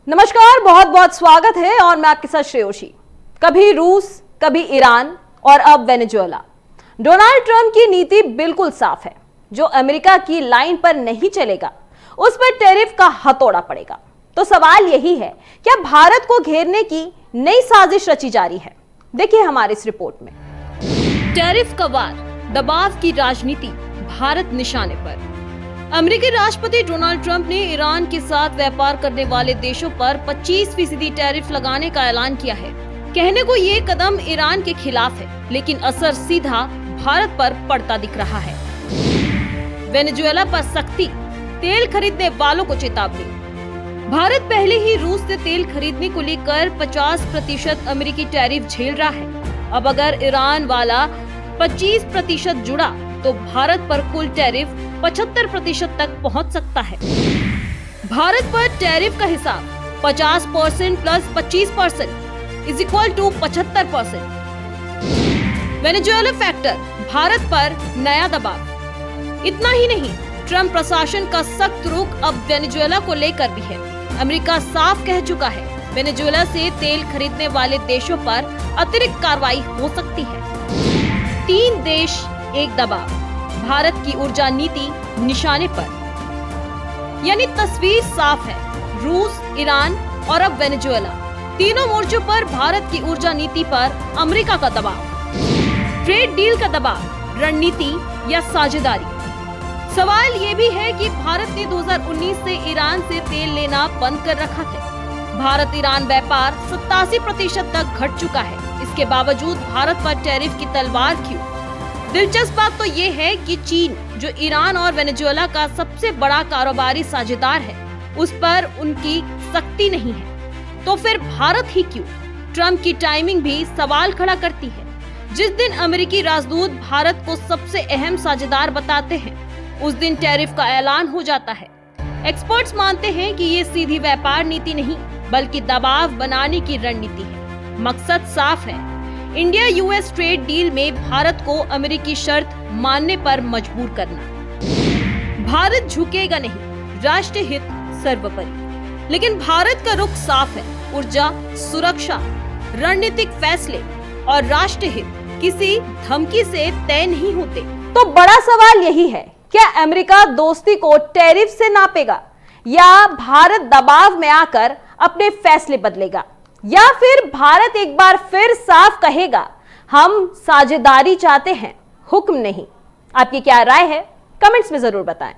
नमस्कार, बहुत बहुत स्वागत है और मैं आपके साथ श्रेयोशी। कभी रूस, कभी ईरान और अब वेनेजुएला। डोनाल्ड ट्रंप की नीति बिल्कुल साफ है। जो अमेरिका की लाइन पर नहीं चलेगा उस पर टैरिफ का हथौड़ा पड़ेगा। तो सवाल यही है, क्या भारत को घेरने की नई साजिश रची जा रही है? देखिए हमारी इस रिपोर्ट में। टैरिफ का वार, दबाव की राजनीति, भारत निशाने पर। अमेरिकी राष्ट्रपति डोनाल्ड ट्रंप ने ईरान के साथ व्यापार करने वाले देशों पर 25% टैरिफ लगाने का ऐलान किया है। कहने को ये कदम ईरान के खिलाफ है, लेकिन असर सीधा भारत पर पड़ता दिख रहा है। वेनेजुएला पर सख्ती, तेल खरीदने वालों को चेतावनी। भारत पहले ही रूस से तेल खरीदने को लेकर 50% अमेरिकी टैरिफ झेल रहा है। अब अगर ईरान वाला 25% जुड़ा तो भारत पर कुल टैरिफ 75% तक पहुंच सकता है। भारत पर टैरिफ का हिसाब 50% plus 25% is equal to 75%। Venezuela factor, Bharat पर नया दबाव। इतना ही नहीं, ट्रंप प्रशासन का सख्त रुख अब वेनेजुएला को लेकर भी है। अमेरिका साफ कह चुका है, वेनेजुएला से तेल खरीदने वाले देशों पर अतिरिक्त कार्रवाई हो सकती है। 3 देश एक दबाव, भारत की ऊर्जा नीति निशाने पर। यानी तस्वीर साफ है, रूस, ईरान और अब वेनेजुएला, तीनों मोर्चों पर भारत की ऊर्जा नीति पर अमेरिका का दबाव। ट्रेड डील का दबाव, रणनीति या साझेदारी। सवाल ये भी है कि भारत ने 2019 से ईरान से तेल लेना बंद कर रखा है। भारत ईरान व्यापार 87% तक घट चुका है। इसके बावजूद भारत पर टैरिफ की तलवार क्यों? दिलचस्प बात तो ये है कि चीन, जो ईरान और वेनेजुएला का सबसे बड़ा कारोबारी साझेदार है, उस पर उनकी सख्ती नहीं है। तो फिर भारत ही क्यों? ट्रंप की टाइमिंग भी सवाल खड़ा करती है। जिस दिन अमेरिकी राजदूत भारत को सबसे अहम साझेदार बताते हैं, उस दिन टैरिफ का ऐलान हो जाता है। एक्सपर्ट्स मानते हैं कि ये सीधी व्यापार नीति नहीं, बल्कि दबाव बनाने की रणनीति है। मकसद साफ है, इंडिया यूएस ट्रेड डील में भारत को अमेरिकी शर्त मानने पर मजबूर करना। भारत झुकेगा नहीं, राष्ट्रीय हित सर्वोपरि। लेकिन भारत का रुख साफ है, ऊर्जा, सुरक्षा, रणनीतिक फैसले और राष्ट्रीय हित किसी धमकी से तय नहीं होते। तो बड़ा सवाल यही है, क्या अमेरिका दोस्ती को टैरिफ से नापेगा या भारत दबाव में आकर अपने फैसले बदलेगा? या फिर भारत एक बार फिर साफ कहेगा, हम साझेदारी चाहते हैं, हुक्म नहीं? आपकी क्या राय है? कमेंट्स में जरूर बताएं।